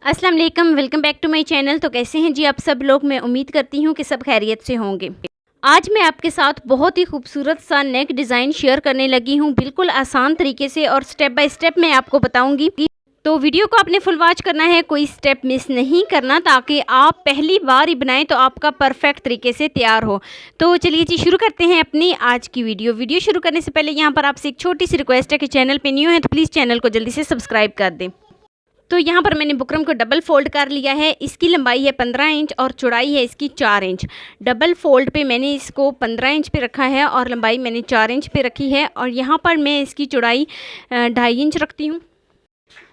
अस्सलाम वालेकुम, welcome back to my channel. तो कैसे हैं जी आप सब लोग। मैं उम्मीद करती हूँ कि सब खैरियत से होंगे। आज मैं आपके साथ बहुत ही खूबसूरत सा नेक डिज़ाइन शेयर करने लगी हूँ, बिल्कुल आसान तरीके से और स्टेप बाय स्टेप मैं आपको बताऊँगी। तो वीडियो को आपने फुल वॉच करना है, कोई स्टेप मिस नहीं करना, ताकि आप पहली बार ही बनाएं तो आपका परफेक्ट तरीके से तैयार हो। तो चलिए जी शुरू करते हैं अपनी आज की वीडियो शुरू करने से पहले यहाँ पर आपसे एक छोटी सी रिक्वेस्ट है कि चैनल पे न्यू है तो प्लीज़ चैनल को जल्दी से सब्सक्राइब कर दें। तो यहाँ पर मैंने बुकरम को डबल फोल्ड कर लिया है। इसकी लंबाई है 15 इंच और चौड़ाई है इसकी 4 इंच। डबल फोल्ड पे मैंने इसको 15 इंच पे रखा है और लंबाई मैंने 4 इंच पे रखी है। और यहाँ पर मैं इसकी चौड़ाई 2.5 इंच रखती हूँ।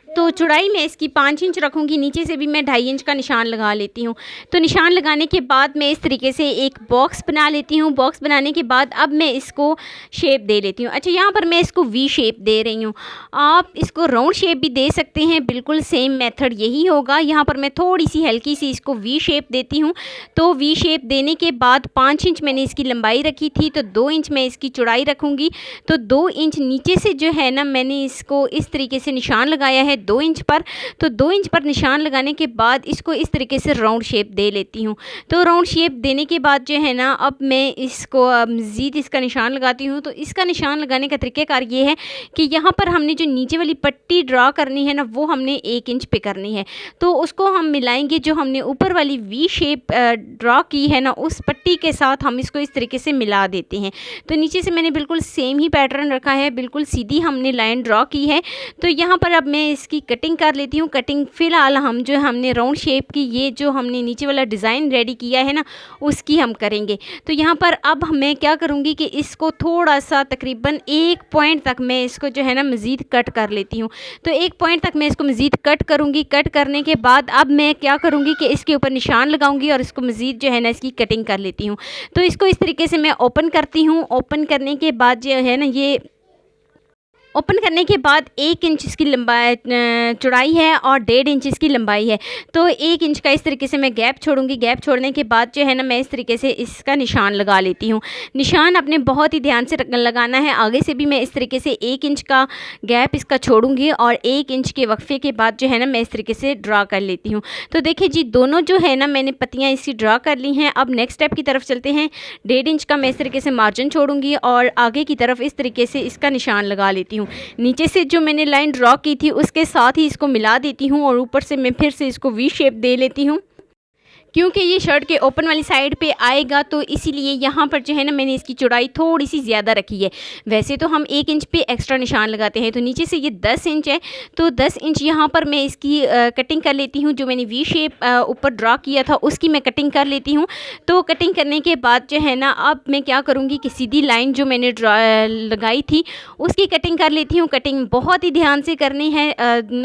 तो चौड़ाई मैं इसकी 5 इंच रखूँगी। नीचे से भी मैं 2.5 इंच का निशान लगा लेती हूँ। तो निशान लगाने के बाद मैं इस तरीके से एक बॉक्स बना लेती हूँ। बॉक्स बनाने के बाद अब मैं इसको शेप दे लेती हूँ। अच्छा, यहाँ पर मैं इसको वी शेप दे रही हूँ। आप इसको राउंड शेप भी दे सकते हैं, बिल्कुल सेम मेथड यही होगा। यहाँ पर मैं थोड़ी सी हल्की सी इसको वी शेप देती हूँ। तो वी शेप देने के बाद 5 इंच मैंने इसकी लंबाई रखी थी, तो 2 इंच मैं इसकी चौड़ाई रखूँगी। तो 2 इंच नीचे से जो है ना, मैंने इसको इस तरीके से निशान लगाया है 2 इंच पर। तो 2 इंच पर निशान लगाने के बाद इसको इस तरीके से राउंड शेप दे लेती हूँ। तो राउंड शेप देने के बाद जो है ना, अब मैं इसको मज़ीद इसका निशान लगाती हूँ। तो इसका निशान लगाने का तरीक़ेकार ये है कि यहाँ पर हमने जो नीचे वाली पट्टी ड्रा करनी है ना, वो हमने 1 इंच पे करनी है। तो उसको हम मिलाएंगे, जो हमने ऊपर वाली वी शेप ड्रा की है ना, उस पट्टी के साथ हम इसको इस तरीके से मिला देते हैं। तो नीचे से मैंने बिल्कुल सेम ही पैटर्न रखा है, बिल्कुल सीधी हमने लाइन ड्रा की है। तो यहाँ पर अब मैं इसकी कटिंग कर लेती हूँ। कटिंग फ़िलहाल हम जो हमने राउंड शेप की, ये जो हमने नीचे वाला डिज़ाइन रेडी किया है ना, उसकी हम करेंगे। तो यहाँ पर अब मैं क्या करूँगी कि इसको थोड़ा सा तकरीबन 1 पॉइंट तक मैं इसको जो है ना मज़ीद कट कर लेती हूँ। तो 1 पॉइंट तक मैं इसको मज़ीद कट करूँगी। कट करने के बाद अब मैं क्या करूँगी कि इसके ऊपर निशान लगाऊँगी और इसको मज़ीद जो है ना इसकी कटिंग कर लेती हूँ। तो इसको इस तरीके से मैं ओपन करती हूँ। ओपन करने के बाद जो है ना, ये ओपन करने के बाद 1 इंच इसकी लंबाई चौड़ाई है और 1.5 इंच इसकी लंबाई है। तो 1 इंच का इस तरीके से मैं गैप छोड़ूंगी। गैप छोड़ने के बाद जो है ना, मैं इस तरीके से इसका निशान लगा लेती हूँ। निशान अपने बहुत ही ध्यान से लगाना है। आगे से भी मैं इस तरीके से 1 इंच का गैप इसका छोड़ूंगी और 1 इंच के वक्फे के बाद जो है ना, मैं इस तरीके से ड्रा कर लेती हूँ। तो देखिए जी, दोनों जो है ना, मैंने पत्तियाँ इसकी ड्रा कर ली हैं। अब नेक्स्ट स्टेप की तरफ चलते हैं। 1.5 इंच का मैं इस तरीके से मार्जिन छोड़ूंगी और आगे की तरफ इस तरीके से इसका निशान लगा लेती हूँ। नीचे से जो मैंने लाइन ड्रॉ की थी उसके साथ ही इसको मिला देती हूँ और ऊपर से मैं फिर से इसको वी शेप दे लेती हूँ। क्योंकि ये शर्ट के ओपन वाली साइड पे आएगा, तो इसीलिए यहाँ पर जो है ना, मैंने इसकी चौड़ाई थोड़ी सी ज़्यादा रखी है। वैसे तो हम 1 इंच पे एक्स्ट्रा निशान लगाते हैं। तो नीचे से ये 10 इंच है, तो 10 इंच यहाँ पर मैं इसकी कटिंग कर लेती हूँ। जो मैंने वी शेप ऊपर ड्रा किया था उसकी मैं कटिंग कर लेती हूँ। तो कटिंग करने के बाद जो है ना, अब मैं क्या करूँगी कि सीधी लाइन जो मैंने लगाई थी उसकी कटिंग कर लेती हूँ। कटिंग बहुत ही ध्यान से करनी है।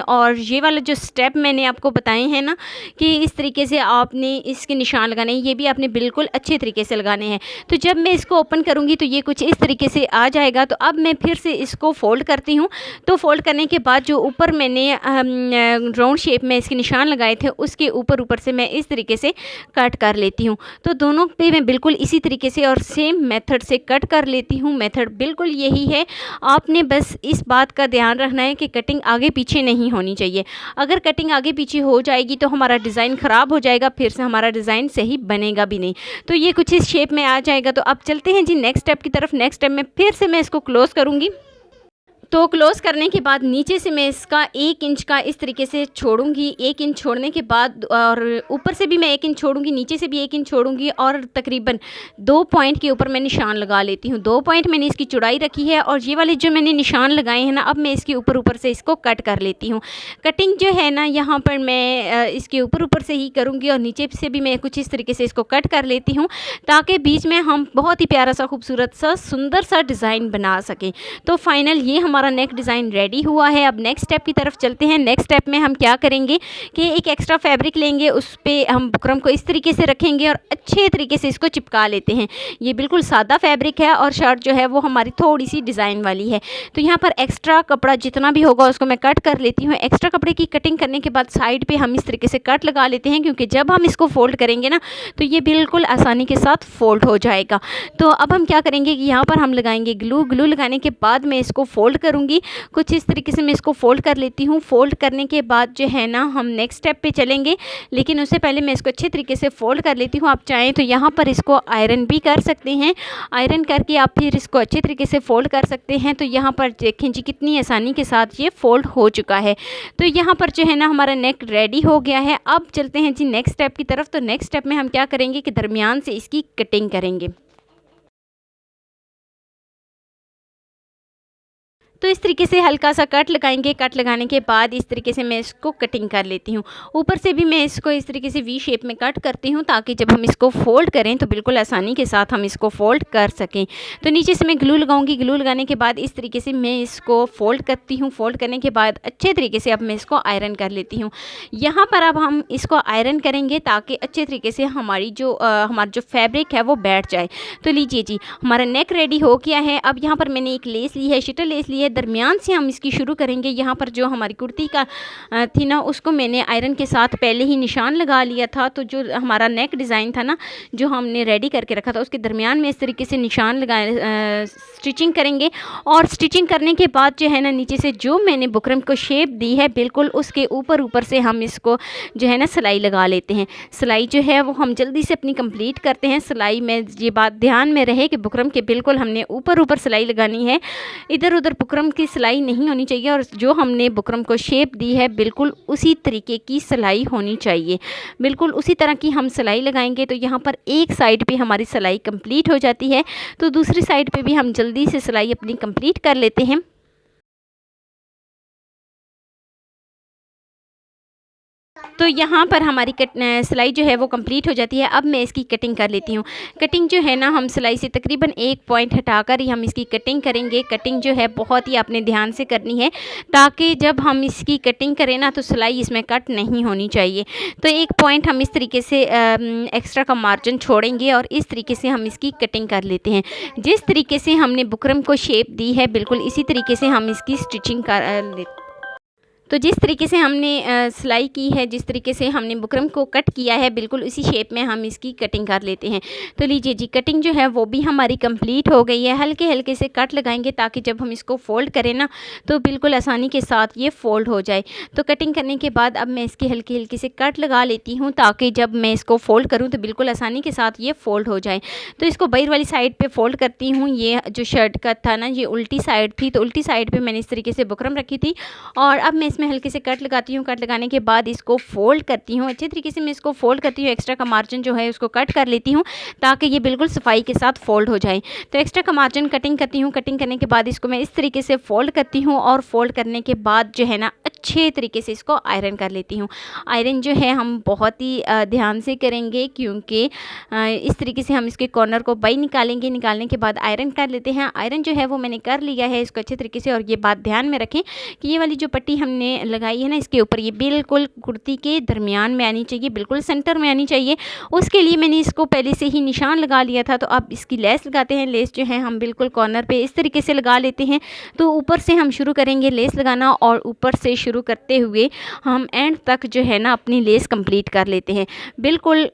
और ये वाला जो स्टेप मैंने आपको बताए हैं ना, कि इस तरीके से आपने इसके निशान लगाने हैं, ये भी आपने बिल्कुल अच्छे तरीके से लगाने हैं। तो जब मैं इसको ओपन करूँगी तो ये कुछ इस तरीके से आ जाएगा। तो अब मैं फिर से इसको फोल्ड करती हूँ। तो फोल्ड करने के बाद जो ऊपर मैंने राउंड शेप में इसके निशान लगाए थे, उसके ऊपर से मैं इस तरीके से कट कर लेती हूँ। तो दोनों पे मैं बिल्कुल इसी तरीके से और सेम मेथड से कट कर लेती हूँ। मेथड बिल्कुल यही है। आपने बस इस बात का ध्यान रखना है कि कटिंग आगे पीछे नहीं होनी चाहिए। अगर कटिंग आगे पीछे हो जाएगी तो हमारा डिज़ाइन ख़राब हो जाएगा, फिर से हमारा डिज़ाइन सही बनेगा भी नहीं। तो ये कुछ इस शेप में आ जाएगा। तो अब चलते हैं जी नेक्स्ट स्टेप की तरफ। नेक्स्ट स्टेप में फिर से मैं इसको क्लोज़ करूँगी। तो क्लोज़ करने के बाद नीचे से मैं इसका 1 इंच का इस तरीके से छोड़ूंगी। 1 इंच छोड़ने के बाद और ऊपर से भी मैं 1 इंच छोड़ूंगी, नीचे से भी 1 इंच छोड़ूंगी और तकरीबन 2 पॉइंट के ऊपर मैं निशान लगा लेती हूँ। 2 पॉइंट मैंने इसकी चौड़ाई रखी है और ये वाले जो मैंने निशान लगाए हैं ना, अब मैं इसके ऊपर से इसको कट कर लेती हूँ। कटिंग जो है ना, यहाँ पर मैं इसके ऊपर से ही करूँगी और नीचे से भी मैं कुछ इस तरीके से इसको कट कर लेती हूँ, ताकि बीच में हम बहुत ही प्यारा सा खूबसूरत सा सुंदर सा डिज़ाइन बना सकें। तो फाइनल ये हमारा नेक डिज़ाइन रेडी हुआ है। अब नेक्स्ट स्टेप की तरफ चलते हैं। नेक्स्ट स्टेप में हम क्या करेंगे कि एक एक्स्ट्रा फैब्रिक लेंगे, उस पे हम बुकरम को इस तरीके से रखेंगे और अच्छे तरीके से इसको चिपका लेते हैं। ये बिल्कुल सादा फैब्रिक है और शर्ट जो है वो हमारी थोड़ी सी डिज़ाइन वाली है। तो यहाँ पर एक्स्ट्रा कपड़ा जितना भी होगा उसको मैं कट कर लेती हूँ। एक्स्ट्रा कपड़े की कटिंग करने के बाद साइड पर हम इस तरीके से कट लगा लेते हैं, क्योंकि जब हम इसको फोल्ड करेंगे ना, तो ये बिल्कुल आसानी के साथ फोल्ड हो जाएगा। तो अब हम क्या करेंगे कि यहाँ पर हम लगाएंगे ग्लू। ग्लू लगाने के बाद मैं इसको फोल्ड करूँगी। कुछ इस तरीके से मैं इसको फ़ोल्ड कर लेती हूँ। फ़ोल्ड करने के बाद जो है ना हम नेक्स्ट स्टेप पे चलेंगे, लेकिन उससे पहले मैं इसको अच्छे तरीके से फ़ोल्ड कर लेती हूँ। आप चाहें तो यहाँ पर इसको आयरन भी कर सकते हैं। आयरन करके आप फिर इसको अच्छे तरीके से फ़ोल्ड कर सकते हैं। तो यहाँ पर देखें जी कितनी आसानी के साथ ये फ़ोल्ड हो चुका है। तो यहाँ पर जो है ना हमारा नेक रेडी हो गया है। अब चलते हैं जी नेक्स्ट स्टेप की तरफ। तो नेक्स्ट स्टेप में हम क्या करेंगे कि दरमियान से इसकी कटिंग करेंगे। तो इस तरीके से हल्का सा कट लगाएंगे। कट लगाने के बाद इस तरीके से मैं इसको कटिंग कर लेती हूँ। ऊपर से भी मैं इसको इस तरीके से वी शेप में कट करती हूँ, ताकि जब हम इसको फ़ोल्ड करें तो बिल्कुल आसानी के साथ हम इसको फ़ोल्ड कर सकें। तो नीचे से मैं ग्लू लगाऊंगी। ग्लू लगाने के बाद इस तरीके से मैं इसको फ़ोल्ड करती हूँ। फ़ोल्ड करने के बाद अच्छे तरीके से अब मैं इसको आयरन कर लेती हूँ। यहाँ पर अब हम इसको आयरन करेंगे ताकि अच्छे तरीके से हमारा जो फैब्रिक है वो बैठ जाए। तो लीजिए जी हमारा नेक रेडी हो गया है। अब यहाँ पर मैंने एक लेस ली है, शटल लेस ली है। दरमियान से हम इसकी शुरू करेंगे। यहाँ पर जो हमारी कुर्ती का थी ना, उसको मैंने आयरन के साथ पहले ही निशान लगा लिया था। तो जो हमारा नेक डिज़ाइन था ना, जो हमने रेडी करके रखा था, उसके दरमियान में इस तरीके से निशान लगाए स्टिचिंग करेंगे। और स्टिचिंग करने के बाद जो है ना नीचे से जो मैंने बुकरम को शेप दी है, बिल्कुल उसके ऊपर से हम इसको जो है ना सिलाई लगा लेते हैं। सिलाई जो है वो हम जल्दी से अपनी कंप्लीट करते हैं। सिलाई में ये बात ध्यान में रहे कि बुकरम के बिल्कुल हमने ऊपर सिलाई लगानी है, इधर उधर बुकरम की सिलाई नहीं होनी चाहिए। और जो हमने बुकरम को शेप दी है बिल्कुल उसी तरीके की सिलाई होनी चाहिए। बिल्कुल उसी तरह की हम सिलाई लगाएंगे। तो यहाँ पर एक साइड पे हमारी सिलाई कंप्लीट हो जाती है, तो दूसरी साइड पे भी हम जल्दी से सिलाई अपनी कंप्लीट कर लेते हैं। तो यहाँ पर हमारी सिलाई जो है वो कंप्लीट हो जाती है। अब मैं इसकी कटिंग कर लेती हूँ। कटिंग जो है ना हम सिलाई से तकरीबन 1 पॉइंट हटाकर ही हम इसकी कटिंग करेंगे। कटिंग जो है बहुत ही आपने ध्यान से करनी है, ताकि जब हम इसकी कटिंग करें ना तो सिलाई इसमें कट नहीं होनी चाहिए। तो 1 पॉइंट हम इस तरीके से एक्स्ट्रा का मार्जिन छोड़ेंगे और इस तरीके से हम इसकी कटिंग कर लेते हैं। जिस तरीके से हमने बुकरम को शेप दी है बिल्कुल इसी तरीके से हम इसकी स्टिचिंग कर लेते। तो जिस तरीके से हमने सिलाई की है, जिस तरीके से हमने बुकरम को कट किया है, बिल्कुल उसी शेप में हम इसकी कटिंग कर लेते हैं। तो लीजिए जी कटिंग जो है वो भी हमारी कंप्लीट हो गई है। हल्के हल्के से कट लगाएंगे ताकि जब हम इसको फ़ोल्ड करें ना तो बिल्कुल आसानी के साथ ये फ़ोल्ड हो जाए। तो कटिंग करने के बाद अब मैं इसकी हल्की हल्की से कट लगा लेती हूँ, ताकि जब मैं इसको फ़ोल्ड करूँ तो बिल्कुल आसानी के साथ ये फ़ोल्ड हो जाए। तो इसको बाहर वाली साइड पर फ़ोल्ड करती हूँ। ये जो शर्ट का था ना, ये उल्टी साइड थी, तो उल्टी साइड पर मैंने इस तरीके से बुकरम रखी थी। और अब मैं इसमें हल्के से कट लगाती हूँ। कट लगाने के बाद इसको फ़ोल्ड करती हूँ। अच्छे तरीके से मैं इसको फ़ोल्ड करती हूँ। एक्स्ट्रा का मार्जिन जो है उसको कट कर लेती हूँ, ताकि ये बिल्कुल सफाई के साथ फ़ोल्ड हो जाए। तो एक्स्ट्रा का मार्जिन कटिंग करती हूँ। कटिंग करने के बाद इसको मैं इस तरीके से फ़ोल्ड करती हूँ, और फ़ोल्ड करने के बाद जो है ना अच्छे तरीके से इसको आयरन कर लेती हूँ। आयरन जो है हम बहुत ही ध्यान से करेंगे, क्योंकि इस तरीके से हम इसके कॉर्नर को बाई निकालेंगे। निकालने के बाद आयरन कर लेते हैं। आयरन जो है वो मैंने कर लिया है इसको अच्छे तरीके से। और ये बात ध्यान में रखें कि ये वाली जो पट्टी हमने लगाई है ना, इसके ऊपर ये बिल्कुल कुर्ती के दरमियान में आनी चाहिए, बिल्कुल सेंटर में आनी चाहिए। उसके लिए मैंने इसको पहले से ही निशान लगा लिया था। तो अब इसकी लेस लगाते हैं। लेस जो है हम बिल्कुल कॉर्नर पे इस तरीके से लगा लेते हैं। तो ऊपर से हम शुरू करेंगे लेस लगाना, और ऊपर से शुरू करते हुए हम एंड तक जो है ना अपनी लेस कंप्लीट कर लेते हैं। बिल्कुल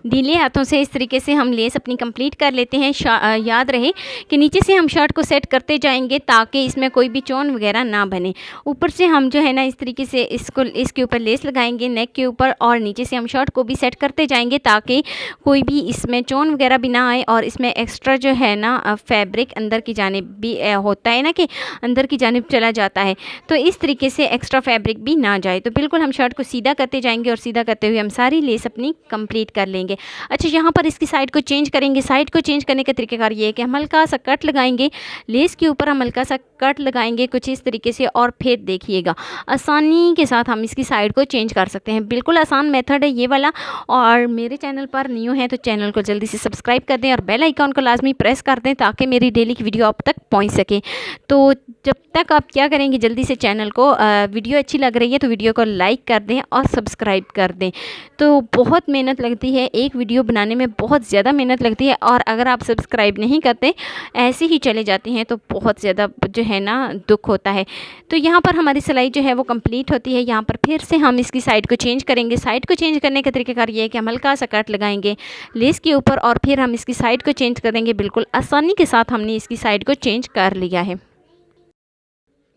ढीले हाथों से इस तरीके से हम लेस अपनी कंप्लीट कर लेते हैं। याद रहे कि नीचे से हम शर्ट को सेट करते जाएंगे, ताकि इसमें कोई भी चोन वगैरह ना बने। ऊपर से हम जो है ना इस तरीके से इसके ऊपर लेस लगाएंगे नेक के ऊपर, और नीचे से हम शर्ट को भी सेट करते जाएंगे, ताकि कोई भी इसमें चोन वगैरह भी ना आए। और इसमें एक्स्ट्रा जो है ना फैब्रिक अंदर की जानिब भी होता है ना, कि अंदर की जानिब चला जाता है। तो इस तरीके से एक्स्ट्रा फैब्रिक भी ना जाए। तो बिल्कुल हम शर्ट को सीधा करते जाएंगे, और सीधा करते हुए हम सारी लेस अपनी कंप्लीट कर लेंगे। अच्छा, यहाँ पर इसकी साइड को चेंज करेंगे। साइड को चेंज करने का तरीकाकार ये है कि हम हल्का सा कट लगाएंगे। लेस के ऊपर हम हल्का सा कट लगाएंगे कुछ इस तरीके से, और फिर देखिएगा आसानी के साथ हम इसकी साइड को चेंज कर सकते हैं। बिल्कुल आसान मेथड है ये वाला। और मेरे चैनल पर न्यू है तो चैनल को जल्दी से सब्सक्राइब कर दें, और बेल आइकॉन को लाजमी प्रेस कर दें, ताकि मेरी डेली की वीडियो आप तक पहुँच सके। तो जब तक आप क्या करेंगे, जल्दी से चैनल को वीडियो अच्छी लग रही है तो वीडियो को लाइक कर दें और सब्सक्राइब कर दें। तो बहुत मेहनत लगती है, एक वीडियो बनाने में बहुत ज़्यादा मेहनत लगती है, और अगर आप सब्सक्राइब नहीं करते, ऐसे ही चले जाते हैं, तो बहुत ज़्यादा जो है ना दुख होता है। तो यहाँ पर हमारी सिलाई जो है वो कंप्लीट होती है। यहाँ पर फिर से हम इसकी साइड को चेंज करेंगे। साइड को चेंज करने का तरीकाकार ये है कि हम हल्का सा कट लगाएंगे लेस के ऊपर, और फिर हम इसकी साइड को चेंज कर देंगे। बिल्कुल आसानी के साथ हमने इसकी साइड को चेंज कर लिया है।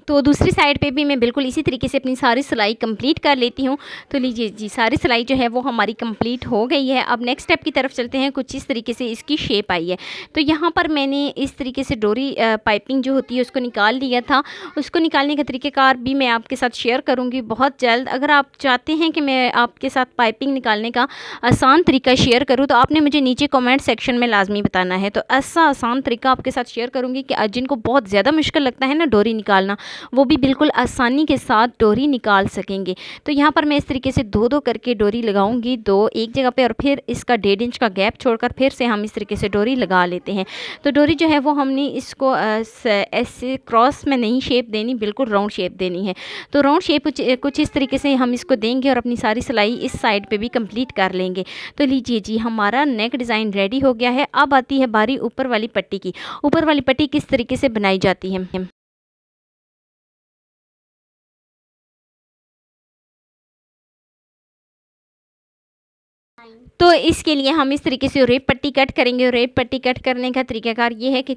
तो दूसरी साइड पे भी मैं बिल्कुल इसी तरीके से अपनी सारी सिलाई कंप्लीट कर लेती हूँ। तो लीजिए जी, सारी सिलाई जो है वो हमारी कंप्लीट हो गई है। अब नेक्स्ट स्टेप की तरफ चलते हैं। कुछ इस तरीके से इसकी शेप आई है। तो यहाँ पर मैंने इस तरीके से डोरी पाइपिंग जो होती है उसको निकाल लिया था। उसको निकालने का तरीक़ेकार भी मैं आपके साथ शेयर करूँगी बहुत जल्द। अगर आप चाहते हैं कि मैं आपके साथ पाइपिंग निकालने का आसान तरीका शेयर करूँ तो आपने मुझे नीचे कमेंट सेक्शन में लाजमी बताना है। तो ऐसा आसान तरीका आपके साथ शेयर करूँगी कि जिनको बहुत ज़्यादा मुश्किल लगता है ना डोरी निकालना, वो भी बिल्कुल आसानी के साथ डोरी निकाल सकेंगे। तो यहाँ पर मैं इस तरीके से दो करके डोरी लगाऊंगी, 2 एक जगह पे, और फिर इसका 1.5 इंच का गैप छोड़कर फिर से हम इस तरीके से डोरी लगा लेते हैं। तो डोरी जो है वो हमने इसको ऐसे क्रॉस में नहीं शेप देनी, बिल्कुल राउंड शेप देनी है। तो राउंड शेप कुछ इस तरीके से हम इसको देंगे और अपनी सारी सिलाई इस साइड पे भी कंप्लीट कर लेंगे। तो लीजिए जी, हमारा नेक डिज़ाइन रेडी हो गया है। अब आती है बारी ऊपर वाली पट्टी की। ऊपर वाली पट्टी किस तरीके से बनाई जाती है। तो इसके लिए हम इस तरीके से रेप पट्टी कट करेंगे। और रेप पट्टी कट करने का तरीक़ाकार ये है कि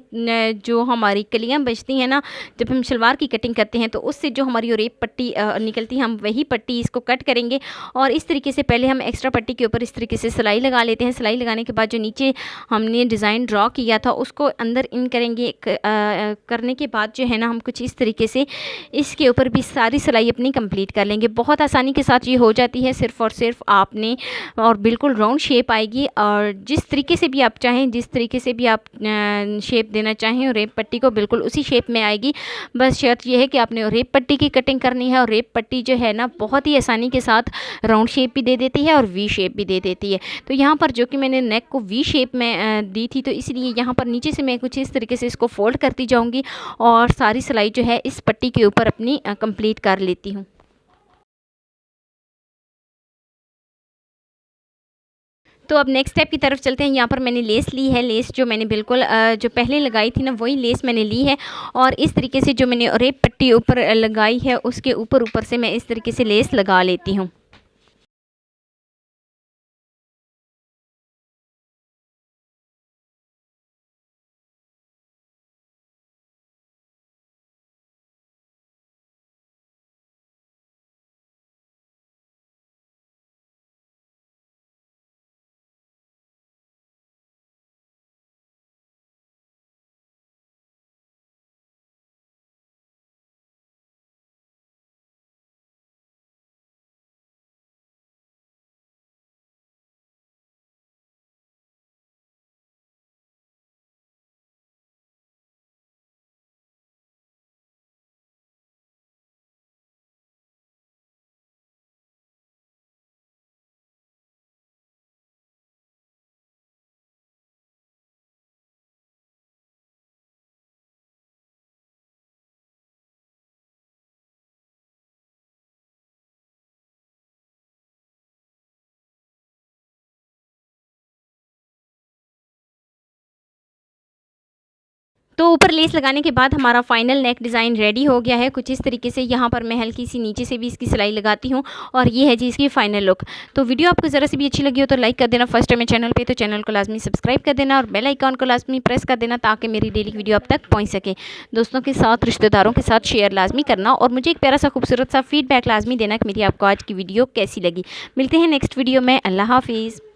जो हमारी कलियां बचती हैं ना, जब हम शलवार की कटिंग करते हैं तो उससे जो हमारी रेप पट्टी निकलती है, हम वही पट्टी इसको कट करेंगे। और इस तरीके से पहले हम एक्स्ट्रा पट्टी के ऊपर इस तरीके से सिलाई लगा लेते हैं। सिलाई लगाने के बाद जो नीचे हमने डिज़ाइन ड्रॉ किया था उसको अंदर इन करेंगे। करने के बाद जो है ना, हम कुछ इस तरीके से इसके ऊपर भी सारी सिलाई अपनी कंप्लीट कर लेंगे। बहुत आसानी के साथ ये हो जाती है। सिर्फ़ और सिर्फ आपने, और बिल्कुल राउंड शेप आएगी। और जिस तरीके से भी आप चाहें, जिस तरीके से भी आप शेप देना चाहें, और रेप पट्टी को बिल्कुल उसी शेप में आएगी। बस शर्त यह है कि आपने रेप पट्टी की कटिंग करनी है। और रेप पट्टी जो है ना, बहुत ही आसानी के साथ राउंड शेप भी दे देती है और वी शेप भी दे देती है। तो यहाँ पर जो कि मैंने नेक को वी शेप में दी थी, तो इसलिए यहाँ पर नीचे से मैं कुछ इस तरीके से इसको फोल्ड करती जाऊँगी और सारी सिलाई जो है इस पट्टी के ऊपर अपनी कंप्लीट कर लेती हूँ। तो अब नेक्स्ट स्टेप की तरफ चलते हैं। यहाँ पर मैंने लेस ली है। लेस जो मैंने बिल्कुल जो पहले लगाई थी ना, वही लेस मैंने ली है। और इस तरीके से जो मैंने रेप पट्टी ऊपर लगाई है, उसके ऊपर से मैं इस तरीके से लेस लगा लेती हूँ। तो ऊपर लेस लगाने के बाद हमारा फाइनल नेक डिज़ाइन रेडी हो गया है। कुछ इस तरीके से यहाँ पर मैं हल्की सी नीचे से भी इसकी सिलाई लगाती हूँ। और ये है जी इसकी फ़ाइनल लुक। तो वीडियो आपको ज़रा सी भी अच्छी लगी हो तो लाइक कर देना। फर्स्ट टाइम मेरे चैनल पे तो चैनल को लाजमी सब्सक्राइब कर देना और बेल आइकॉन को लाजमी प्रेस कर देना, ताकि मेरी डेली वीडियो आप तक पहुँच सके। दोस्तों के साथ, रिश्तेदारों के साथ शेयर लाजमी करना और मुझे एक प्यारा सा खूबसूरत सा फीडबैक लाजमी देना कि मेरी आपको आज की वीडियो कैसी लगी। मिलते हैं नेक्स्ट वीडियो में। अल्लाह हाफिज़।